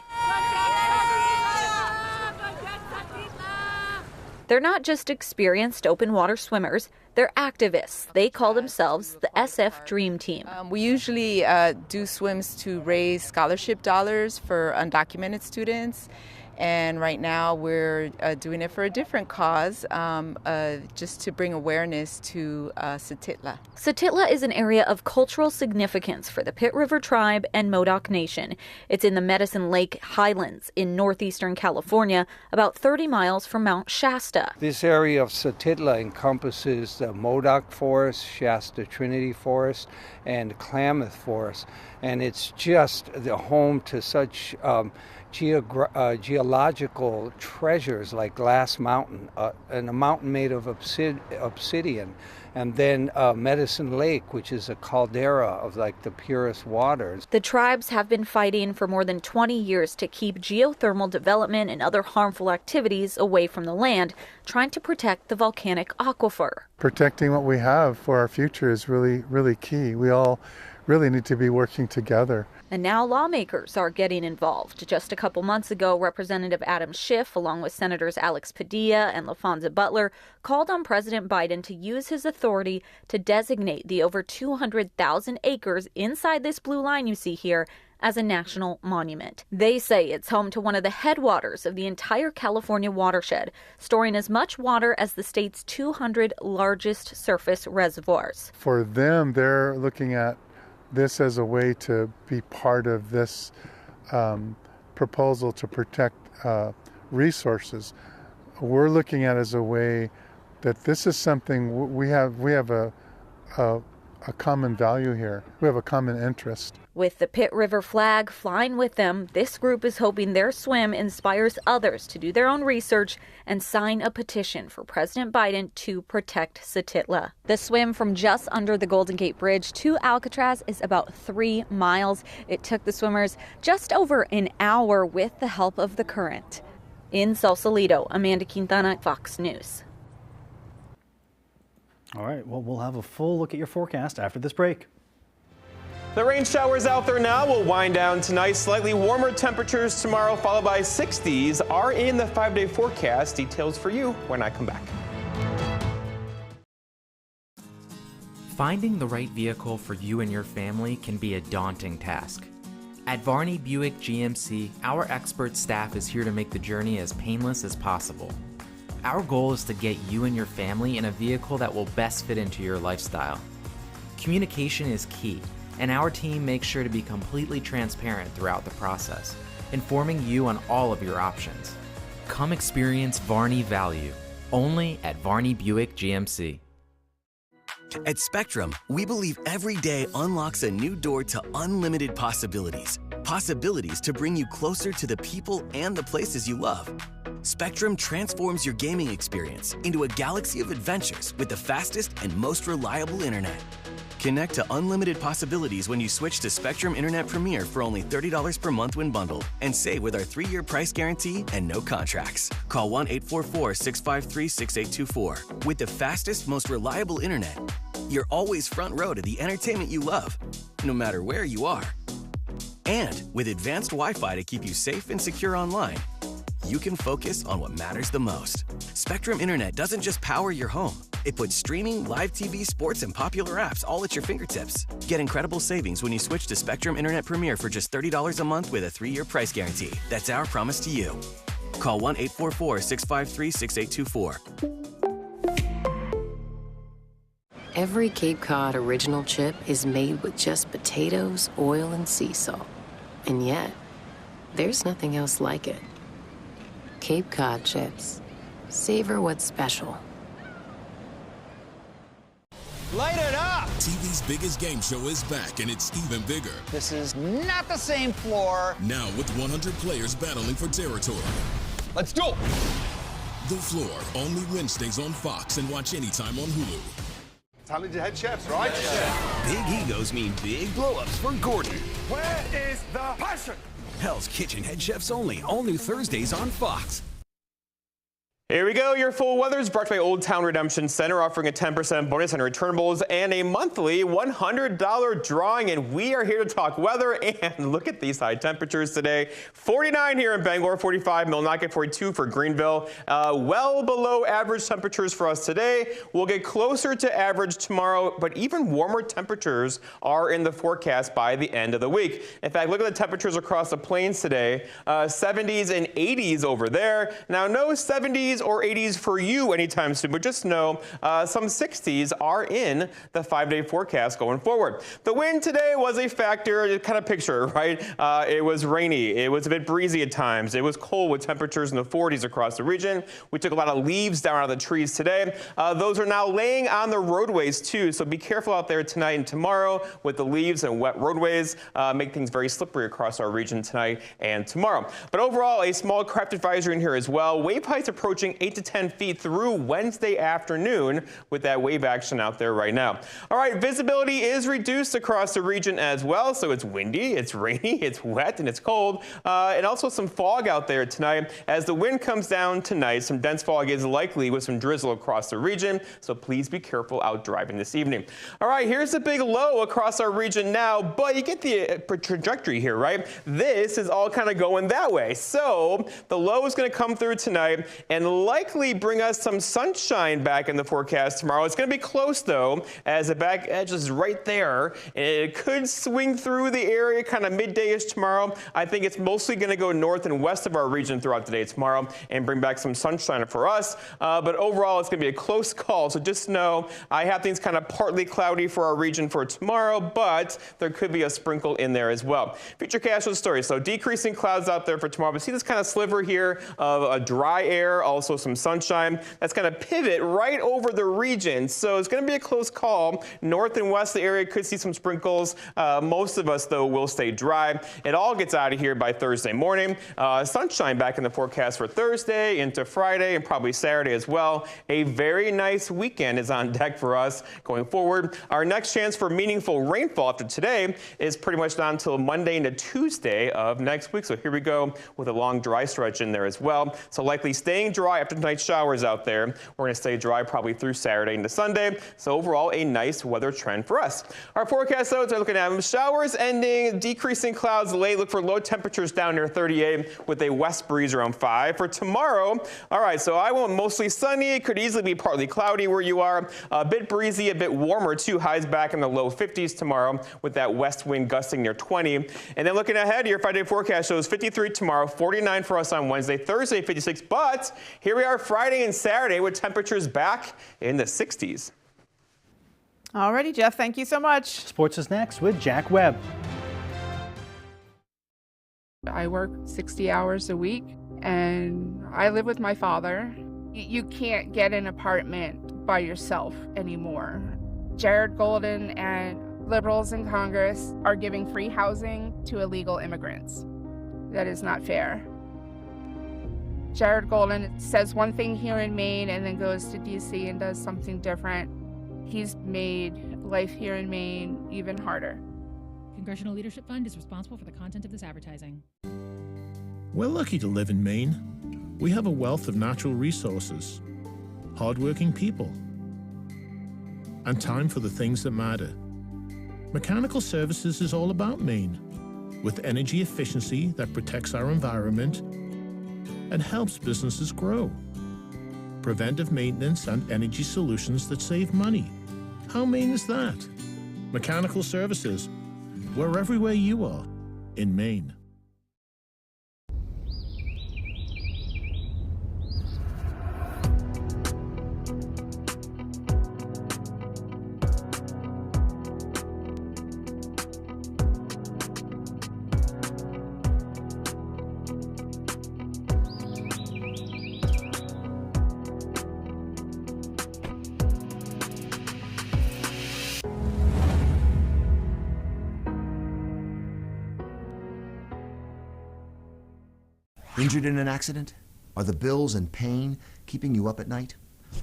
They're not just experienced open water swimmers, they're activists. They call themselves the SF Dream Team. We usually do swims to raise scholarship dollars for undocumented students. And right now we're doing it for a different cause, just to bring awareness to Satitla. Satitla is an area of cultural significance for the Pitt River Tribe and Modoc Nation. It's in the Medicine Lake Highlands in northeastern California, about 30 miles from Mount Shasta. This area of Satitla encompasses the Modoc Forest, Shasta Trinity Forest, and Klamath Forest. And it's just the home to such geological treasures like Glass Mountain, and a mountain made of obsidian, and then Medicine Lake, which is a caldera of like the purest waters. The tribes have been fighting for more than 20 years to keep geothermal development and other harmful activities away from the land, trying to protect the volcanic aquifer. Protecting what we have for our future is really, really key. We all really need to be working together. And now lawmakers are getting involved. Just a couple months ago, Representative Adam Schiff, along with Senators Alex Padilla and LaFonza Butler, called on President Biden to use his authority to designate the over 200,000 acres inside this blue line you see here as a national monument. They say it's home to one of the headwaters of the entire California watershed, storing as much water as the state's 200 largest surface reservoirs. For them, they're looking at this as a way to be part of this proposal to protect resources. We're looking at it as a way that this is something we have a common value here. We have a common interest. With the Pitt River flag flying with them, this group is hoping their swim inspires others to do their own research and sign a petition for President Biden to protect Satitla. The swim from just under the Golden Gate Bridge to Alcatraz is about 3 miles. It took the swimmers just over an hour with the help of the current. In Sausalito, Amanda Quintana, Fox News. All right, well, we'll have a full look at your forecast after this break. The rain showers out there now will wind down tonight. Slightly warmer temperatures tomorrow, followed by 60s, are in the 5-day forecast. Details for you when I come back. Finding the right vehicle for you and your family can be a daunting task. At Varney Buick GMC, our expert staff is here to make the journey as painless as possible. Our goal is to get you and your family in a vehicle that will best fit into your lifestyle. Communication is key, and our team makes sure to be completely transparent throughout the process, informing you on all of your options. Come experience Varney value, only at Varney Buick GMC. At Spectrum, we believe every day unlocks a new door to unlimited possibilities. Possibilities to bring you closer to the people and the places you love. Spectrum transforms your gaming experience into a galaxy of adventures with the fastest and most reliable internet. Connect to unlimited possibilities when you switch to Spectrum Internet Premier for only $30 per month when bundled, and save with our 3-year price guarantee and no contracts. Call 1-844-653-6824. With the fastest, most reliable internet, you're always front row to the entertainment you love, no matter where you are. And with advanced Wi-Fi to keep you safe and secure online, you can focus on what matters the most. Spectrum Internet doesn't just power your home. It puts streaming, live TV, sports, and popular apps all at your fingertips. Get incredible savings when you switch to Spectrum Internet Premier for just $30 a month with a 3-year price guarantee. That's our promise to you. Call 1-844-653-6824. Every Cape Cod original chip is made with just potatoes, oil, and sea salt. And yet, there's nothing else like it. Cape Cod chips. Savor what's special. Light it up! TV's biggest game show is back, and it's even bigger. This is not the same floor. Now with 100 players battling for territory. Let's do it! The Floor, only Wednesdays on Fox, and watch anytime on Hulu. Talented head chefs, right? Big egos mean big blow-ups for Gordon. Where is the passion? Hell's Kitchen head chefs only, all new Thursdays on Fox. Here we go. Your full weather is brought to you by Old Town Redemption Center, offering a 10% bonus on returnables and a monthly $100 drawing. And we are here to talk weather. And look at these high temperatures today. 49 here in Bangor, 45 Millinocket, 42 for Greenville. Well below average temperatures for us today. We'll get closer to average tomorrow, but even warmer temperatures are in the forecast by the end of the week. In fact, look at the temperatures across the plains today. 70s and 80s over there. Now, no 70s or 80s for you anytime soon, but just know some 60s are in the 5-day forecast going forward. The wind today was a factor, kind of picture, right? It was rainy. It was a bit breezy at times. It was cold with temperatures in the 40s across the region. We took a lot of leaves down out of the trees today. Those are now laying on the roadways too, so be careful out there tonight and tomorrow with the leaves and wet roadways. Make things very slippery across our region tonight and tomorrow. But overall, a small craft advisory in here as well. Wave heights approaching 8 to 10 feet through Wednesday afternoon with that wave action out there right now. All right, visibility is reduced across the region as well, so it's windy, it's rainy, it's wet, and it's cold. And also some fog out there tonight. As the wind comes down tonight, some dense fog is likely with some drizzle across the region, so please be careful out driving this evening. All right, here's the big low across our region now, but you get the trajectory here, right? This is all kind of going that way. So the low is going to come through tonight and likely bring us some sunshine back in the forecast tomorrow. It's going to be close though, as the back edge is right there. It could swing through the area kind of midday-ish tomorrow. I think it's mostly going to go north and west of our region throughout the day tomorrow and bring back some sunshine for us. But overall, it's going to be a close call. So just know I have things kind of partly cloudy for our region for tomorrow, but there could be a sprinkle in there as well. Futurecast shows stories. So decreasing clouds out there for tomorrow. But see this kind of sliver here of a dry air, also some sunshine. That's going to pivot right over the region. So it's going to be a close call. North and west of the area could see some sprinkles. Most of us, though, will stay dry. It all gets out of here by Thursday morning. Sunshine back in the forecast for Thursday into Friday and probably Saturday as well. A very nice weekend is on deck for us going forward. Our next chance for meaningful rainfall after today is pretty much not until Monday into Tuesday of next week. So here we go with a long dry stretch in there as well. So likely staying dry after tonight's showers out there. We're going to stay dry probably through Saturday into Sunday. So overall, a nice weather trend for us. Our forecast notes are looking at showers ending, decreasing clouds late. Look for low temperatures down near 38 with a west breeze around 5. For tomorrow, all right, so I want mostly sunny. It could easily be partly cloudy where you are. A bit breezy, a bit warmer too. Highs back in the low 50s tomorrow with that west wind gusting near 20. And then looking ahead, your 5-day forecast shows 53 tomorrow, 49 for us on Wednesday, Thursday 56. But here we are Friday and Saturday with temperatures back in the 60s. All righty, Jeff, thank you so much. Sports is next with Jack Webb. I work 60 hours a week and I live with my father. You can't get an apartment by yourself anymore. Jared Golden and liberals in Congress are giving free housing to illegal immigrants. That is not fair. Jared Golden says one thing here in Maine and then goes to DC and does something different. He's made life here in Maine even harder. Congressional Leadership Fund is responsible for the content of this advertising. We're lucky to live in Maine. We have a wealth of natural resources, hardworking people, and time for the things that matter. Mechanical Services is all about Maine, with energy efficiency that protects our environment and helps businesses grow. Preventive maintenance and energy solutions that save money. How Maine is that? Mechanical Services. We're everywhere you are in Maine. Injured in an accident? Are the bills and pain keeping you up at night?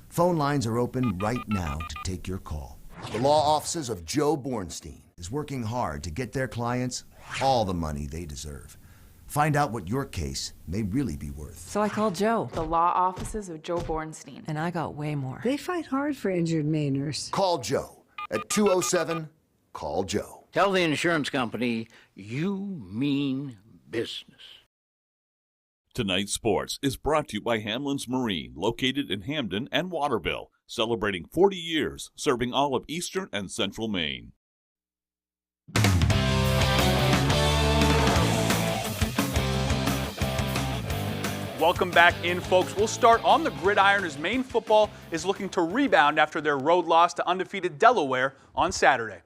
Phone lines are open right now to take your call. The law offices of Joe Bornstein is working hard to get their clients all the money they deserve. Find out what your case may really be worth. So I called Joe, the law offices of Joe Bornstein, and I got way more. They fight hard for injured Mainers. Call Joe at 207-CALL-JOE. Tell the insurance company you mean business. Tonight's Sports is brought to you by Hamlin's Marine, located in Hamden and Waterville, celebrating 40 years serving all of eastern and central Maine. Welcome back in, folks. We'll start on the gridiron as Maine football is looking to rebound after their road loss to undefeated Delaware on Saturday.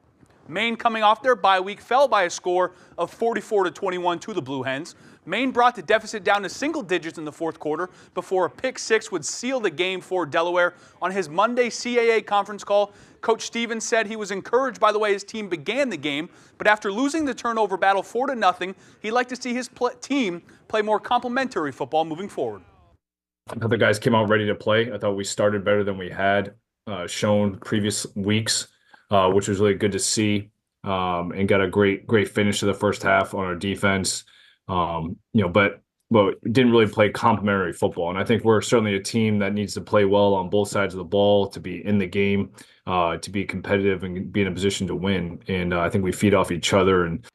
Maine, coming off their bye week, fell by a score of 44-21 to the Blue Hens. Maine brought the deficit down to single digits in the fourth quarter before a pick six would seal the game for Delaware. On his Monday CAA conference call, Coach Stevens said he was encouraged by the way his team began the game, but after losing the turnover battle 4-0, he'd like to see his team play more complementary football moving forward. I thought the guys came out ready to play. I thought we started better than we had shown previous weeks, which was really good to see, and got a great finish to the first half on our defense. But didn't really play complementary football. And I think we're certainly a team that needs to play well on both sides of the ball to be in the game, to be competitive and be in a position to win. And I think we feed off each other. And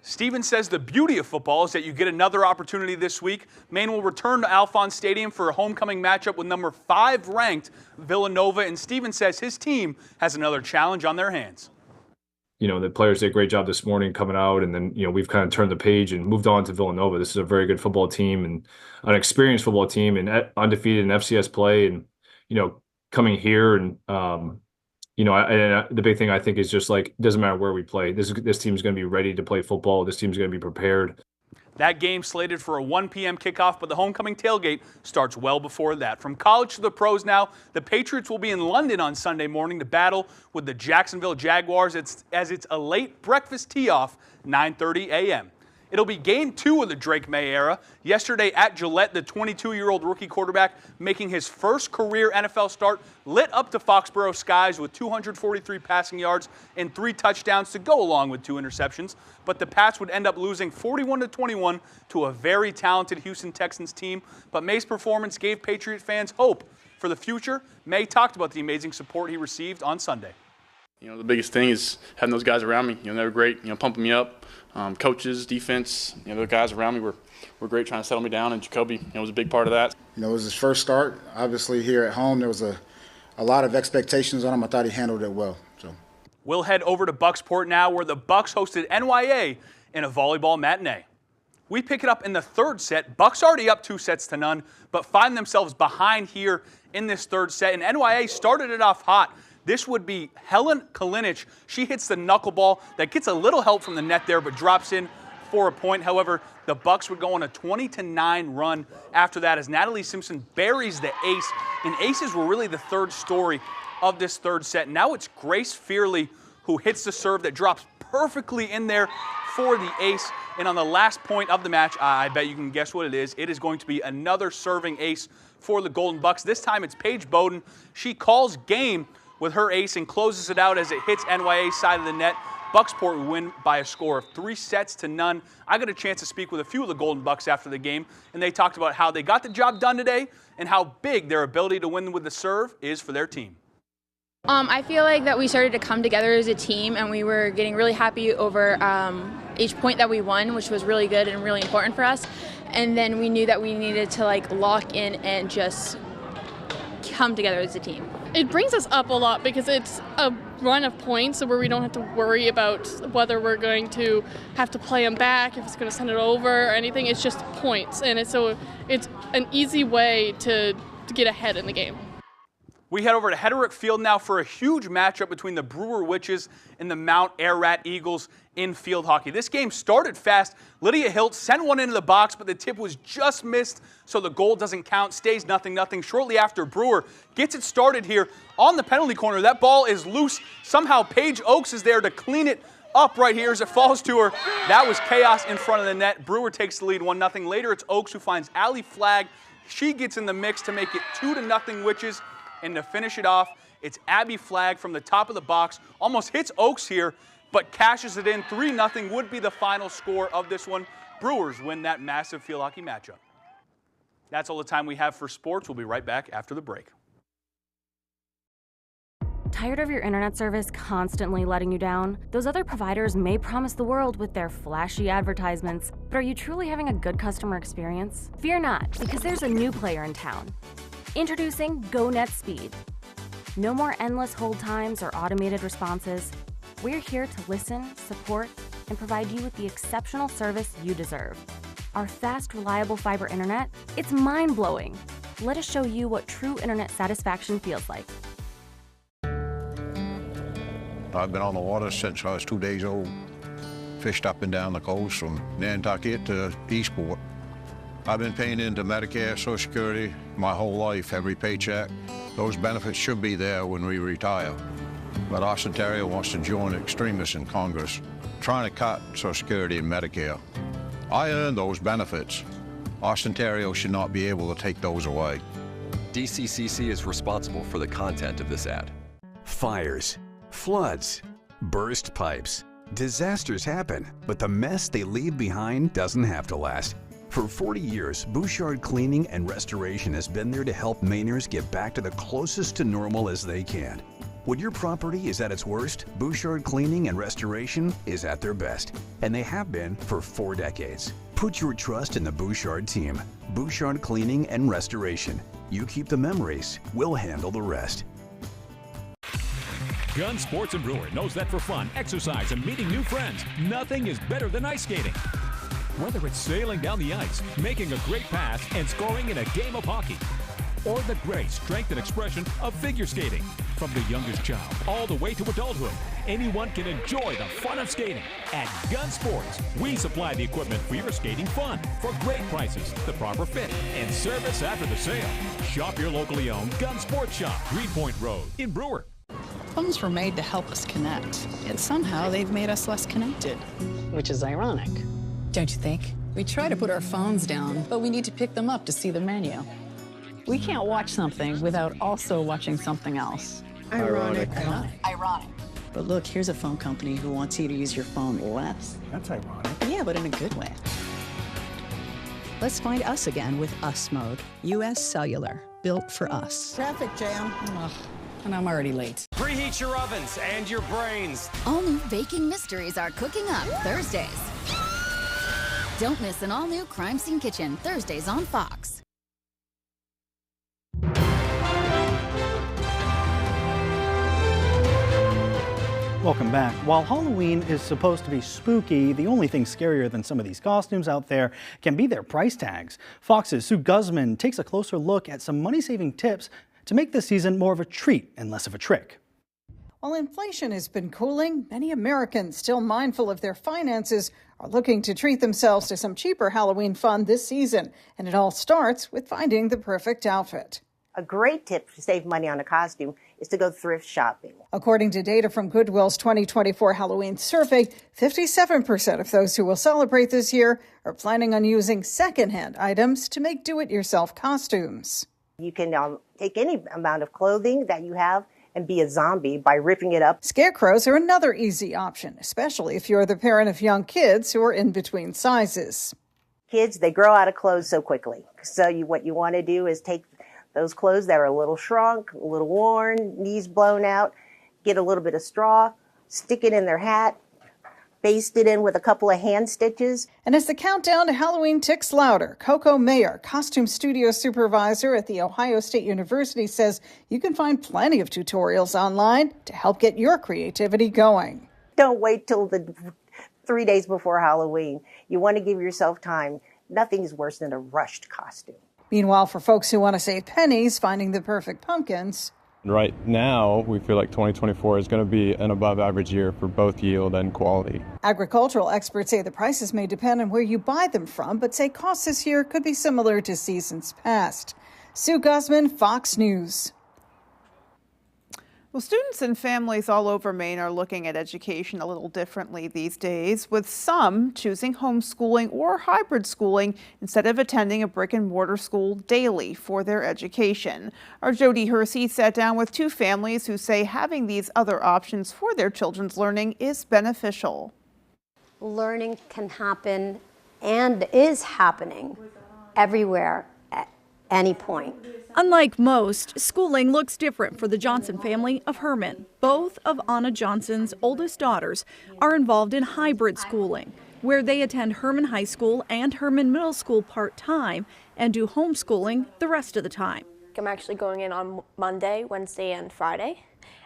Stevens says the beauty of football is that you get another opportunity this week. Maine will return to Alphonse Stadium for a homecoming matchup with number 5 ranked Villanova. And Stevens says his team has another challenge on their hands. The players did a great job this morning coming out, and then, we've kind of turned the page and moved on to Villanova. This is a very good football team and an experienced football team and undefeated in FCS play. And, coming here and, the big thing I think is just like, it doesn't matter where we play. This team's going to be ready to play football. This team's going to be prepared. That game slated for a 1 p.m. kickoff, but the homecoming tailgate starts well before that. From college to the pros now, the Patriots will be in London on Sunday morning to battle with the Jacksonville Jaguars as it's a late breakfast tee-off, 9:30 a.m. It'll be game 2 of the Drake May era. Yesterday at Gillette, the 22-year-old rookie quarterback making his first career NFL start lit up the Foxborough skies with 243 passing yards and 3 touchdowns to go along with 2 interceptions. But the Pats would end up losing 41-21 to a very talented Houston Texans team. But May's performance gave Patriot fans hope for the future. May talked about the amazing support he received on Sunday. The biggest thing is having those guys around me. They were great, pumping me up. Coaches, defense, the guys around me were great trying to settle me down, and Jacoby, was a big part of that. It was his first start. Obviously here at home, there was a lot of expectations on him. I thought he handled it well. So we'll head over to Bucksport now, where the Bucks hosted NYA in a volleyball matinee. We pick it up in the third set. Bucks already up 2-0, but find themselves behind here in this third set, and NYA started it off hot. This would be Helen Kalinich. She hits the knuckleball that gets a little help from the net there, but drops in for a point. However, the Bucks would go on a 20-9 run after that as Natalie Simpson buries the ace. And aces were really the third story of this third set. Now it's Grace Fearley who hits the serve that drops perfectly in there for the ace. And on the last point of the match, I bet you can guess what it is. It is going to be another serving ace for the Golden Bucks. This time it's Paige Bowden. She calls game with her ace and closes it out as it hits NYA's side of the net. Bucksport win by a score of 3-0. I got a chance to speak with a few of the Golden Bucks after the game, and they talked about how they got the job done today and how big their ability to win with the serve is for their team. I feel like that we started to come together as a team, and we were getting really happy over each point that we won, which was really good and really important for us. And then we knew that we needed to lock in and just come together as a team. It brings us up a lot because it's a run of points where we don't have to worry about whether we're going to have to play them back, if it's going to send it over or anything. It's just points, and it's an easy way to get ahead in the game. We head over to Hederick Field now for a huge matchup between the Brewer Witches and the Mount Ararat Eagles in field hockey. This game started fast. Lydia Hilt sent one into the box, but the tip was just missed, so the goal doesn't count. Stays 0-0. Shortly after, Brewer gets it started here on the penalty corner. That ball is loose. Somehow Paige Oakes is there to clean it up right here as it falls to her. That was chaos in front of the net. Brewer takes the lead 1-0. Later, it's Oakes who finds Allie Flagg. She gets in the mix to make it 2-0 Witches. And to finish it off, it's Abby Flagg from the top of the box. Almost hits Oakes here, but cashes it in. 3-0 would be the final score of this one. Brewers win that massive field hockey matchup. That's all the time we have for sports. We'll be right back after the break. Tired of your internet service constantly letting you down? Those other providers may promise the world with their flashy advertisements, but are you truly having a good customer experience? Fear not, because there's a new player in town. Introducing GoNet Speed. No more endless hold times or automated responses. We're here to listen, support, and provide you with the exceptional service you deserve. Our fast, reliable fiber internet, it's mind-blowing. Let us show you what true internet satisfaction feels like. I've been on the water since I was 2 days old. Fished up and down the coast from Nantucket to Eastport. I've been paying into Medicare, Social Security my whole life, every paycheck. Those benefits should be there when we retire. But Austin wants to join extremists in Congress, trying to cut Social Security and Medicare. I earned those benefits. Austin should not be able to take those away. DCCC is responsible for the content of this ad. Fires, floods, burst pipes. Disasters happen, but the mess they leave behind doesn't have to last. For 40 years, Bouchard Cleaning and Restoration has been there to help Mainers get back to the closest to normal as they can. When your property is at its worst, Bouchard Cleaning and Restoration is at their best, and they have been for 4 decades. Put your trust in the Bouchard team. Bouchard Cleaning and Restoration. You keep the memories, we'll handle the rest. Gun Sports and Brewer knows that for fun, exercise, and meeting new friends, nothing is better than ice skating. Whether it's sailing down the ice, making a great pass, and scoring in a game of hockey, or the grace, strength, and expression of figure skating. From the youngest child all the way to adulthood, anyone can enjoy the fun of skating. At Gun Sports, we supply the equipment for your skating fun for great prices, the proper fit, and service after the sale. Shop your locally owned Gun Sports Shop, Greenpoint Road in Brewer. Phones were made to help us connect, yet somehow they've made us less connected. Which is ironic, don't you think? We try to put our phones down, but we need to pick them up to see the menu. We can't watch something without also watching something else. Ironic. Ironic. But look, here's a phone company who wants you to use your phone less. That's ironic. Yeah, but in a good way. Let's find us again with Us Mode. U.S. Cellular, built for us. Traffic jam. Ugh, and I'm already late. Preheat your ovens and your brains. All new baking mysteries are cooking up Thursdays. Don't miss an all-new Crime Scene Kitchen, Thursdays on Fox. Welcome back. While Halloween is supposed to be spooky, the only thing scarier than some of these costumes out there can be their price tags. Fox's Sue Guzman takes a closer look at some money-saving tips to make this season more of a treat and less of a trick. While inflation has been cooling, many Americans, still mindful of their finances, are looking to treat themselves to some cheaper Halloween fun this season. And it all starts with finding the perfect outfit. A great tip to save money on a costume is to go thrift shopping. According to data from Goodwill's 2024 Halloween survey, 57% of those who will celebrate this year are planning on using secondhand items to make do-it-yourself costumes. You can take any amount of clothing that you have and be a zombie by ripping it up. Scarecrows are another easy option, especially if you're the parent of young kids who are in between sizes. Kids, they grow out of clothes so quickly. So what you want to do is take those clothes that are a little shrunk, a little worn, knees blown out, get a little bit of straw, stick it in their hat, baste it in with a couple of hand stitches. And as the countdown to Halloween ticks louder, Coco Mayer, costume studio supervisor at The Ohio State University, says you can find plenty of tutorials online to help get your creativity going. Don't wait till the 3 days before Halloween. You want to give yourself time. Nothing's worse than a rushed costume. Meanwhile, for folks who want to save pennies, finding the perfect pumpkins. Right now, we feel like 2024 is going to be an above average year for both yield and quality. Agricultural experts say the prices may depend on where you buy them from, but say costs this year could be similar to seasons past. Sue Guzman, Fox News. Well, students and families all over Maine are looking at education a little differently these days, with some choosing homeschooling or hybrid schooling instead of attending a brick-and-mortar school daily for their education. Our Jody Hersey sat down with two families who say having these other options for their children's learning is beneficial. Learning can happen and is happening everywhere at any point. Unlike most, schooling looks different for the Johnson family of Herman. Both of Anna Johnson's oldest daughters are involved in hybrid schooling, where they attend Herman High School and Herman Middle School part-time and do homeschooling the rest of the time. I'm actually going in on Monday, Wednesday, and Friday.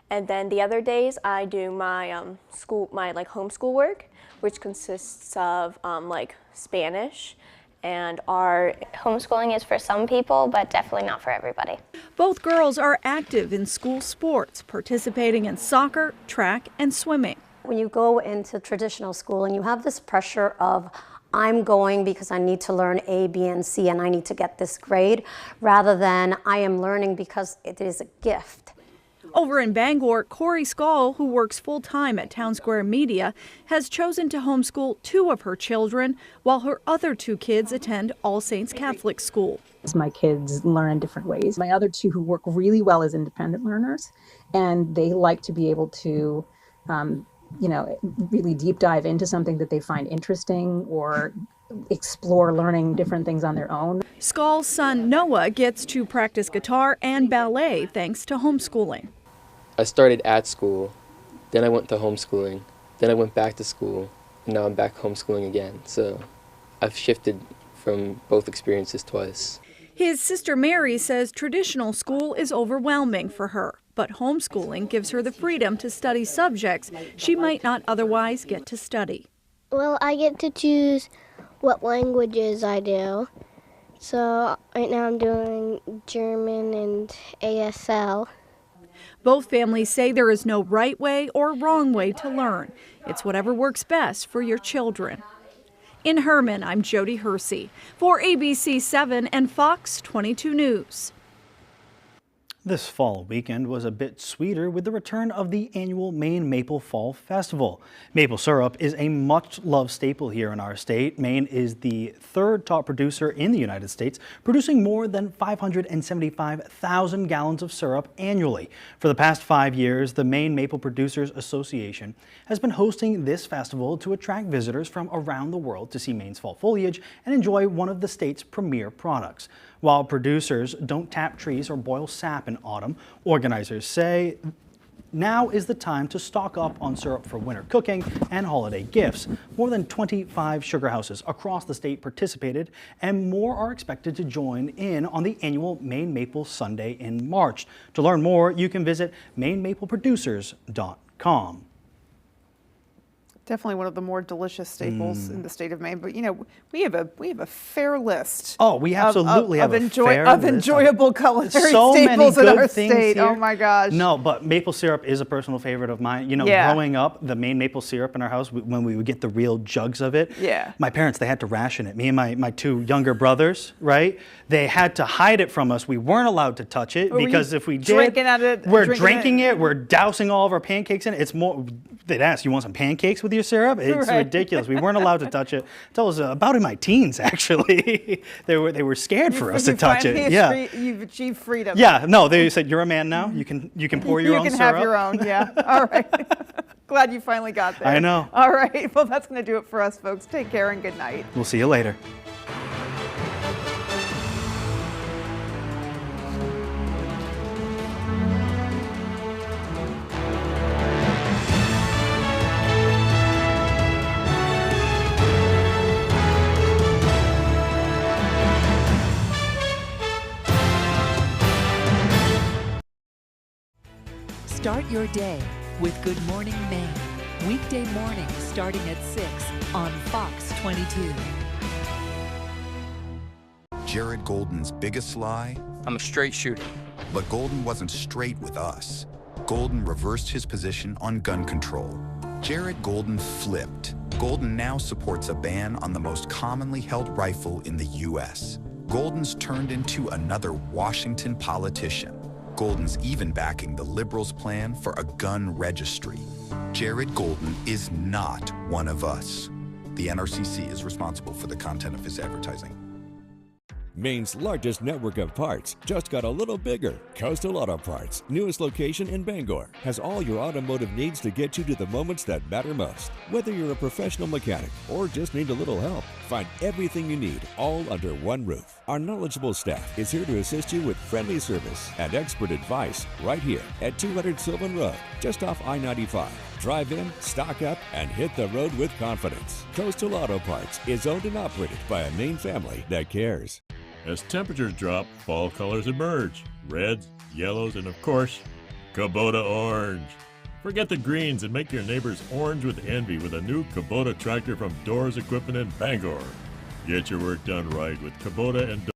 And then the other days I do my homeschool work, which consists of like Spanish and art. Homeschooling is for some people, but definitely not for everybody. Both girls are active in school sports, participating in soccer, track, and swimming. When you go into traditional schooling, you have this pressure of, I'm going because I need to learn A, B, and C, and I need to get this grade, rather than I am learning because it is a gift. Over in Bangor, Corey Skull, who works full-time at Town Square Media, has chosen to homeschool 2 of her children, while her other 2 kids attend All Saints Catholic School. My kids learn in different ways. My other 2 who work really well as independent learners, and they like to be able to really deep dive into something that they find interesting or explore learning different things on their own. Skull's son Noah gets to practice guitar and ballet thanks to homeschooling. I started at school, then I went to homeschooling, then I went back to school, and now I'm back homeschooling again. So I've shifted from both experiences twice. His sister Mary says traditional school is overwhelming for her, but homeschooling gives her the freedom to study subjects she might not otherwise get to study. Well, I get to choose what languages I do. So right now I'm doing German and ASL. Both families say there is no right way or wrong way to learn. It's whatever works best for your children. In Herman, I'm Jody Hersey for ABC 7 and Fox 22 News. This fall weekend was a bit sweeter with the return of the annual Maine Maple Fall Festival. Maple syrup is a much-loved staple here in our state. Maine is the 3rd top producer in the United States, producing more than 575,000 gallons of syrup annually. For the past 5 years, the Maine Maple Producers Association has been hosting this festival to attract visitors from around the world to see Maine's fall foliage and enjoy one of the state's premier products. While producers don't tap trees or boil sap in autumn, organizers say now is the time to stock up on syrup for winter cooking and holiday gifts. More than 25 sugar houses across the state participated, and more are expected to join in on the annual Maine Maple Sunday in March. To learn more, you can visit mainemapleproducers.com. Definitely one of the more delicious staples in the state of Maine. But we have a fair list. Oh, we absolutely have a fair list of list enjoyable culinary so staples many in good our things state. here. Oh my gosh! No, but maple syrup is a personal favorite of mine. Growing up, the Maine maple syrup in our house, when we would get the real jugs of it. Yeah. My parents, they had to ration it. Me and my 2 younger brothers, right? They had to hide it from us. We weren't allowed to touch it because if we did, we're drinking it. We're dousing all of our pancakes in it. It's more. They'd ask, "You want some pancakes with your syrup?" It's ridiculous. We weren't allowed to touch it until I was about in my teens. Actually, they were scared for us to touch it. Yeah, you've achieved freedom. Yeah, no, they said you're a man now. You can pour your own syrup. You can have your own. Yeah. All right. Glad you finally got there. I know. All right. Well, that's going to do it for us, folks. Take care and good night. We'll see you later. Start your day with Good Morning Maine. Weekday mornings starting at 6 on Fox 22. Jared Golden's biggest lie? I'm a straight shooter. But Golden wasn't straight with us. Golden reversed his position on gun control. Jared Golden flipped. Golden now supports a ban on the most commonly held rifle in the U.S. Golden's turned into another Washington politician. Golden's even backing the Liberals' plan for a gun registry. Jared Golden is not one of us. The NRCC is responsible for the content of his advertising. Maine's largest network of parts just got a little bigger. Coastal Auto Parts, newest location in Bangor, has all your automotive needs to get you to the moments that matter most. Whether you're a professional mechanic or just need a little help, find everything you need all under one roof. Our knowledgeable staff is here to assist you with friendly service and expert advice right here at 200 Sylvan Road, just off I-95. Drive in, stock up, and hit the road with confidence. Coastal Auto Parts is owned and operated by a Maine family that cares. As temperatures drop, fall colors emerge. Reds, yellows, and of course, Kubota Orange. Forget the greens and make your neighbors orange with envy with a new Kubota tractor from Doors Equipment in Bangor. Get your work done right with Kubota and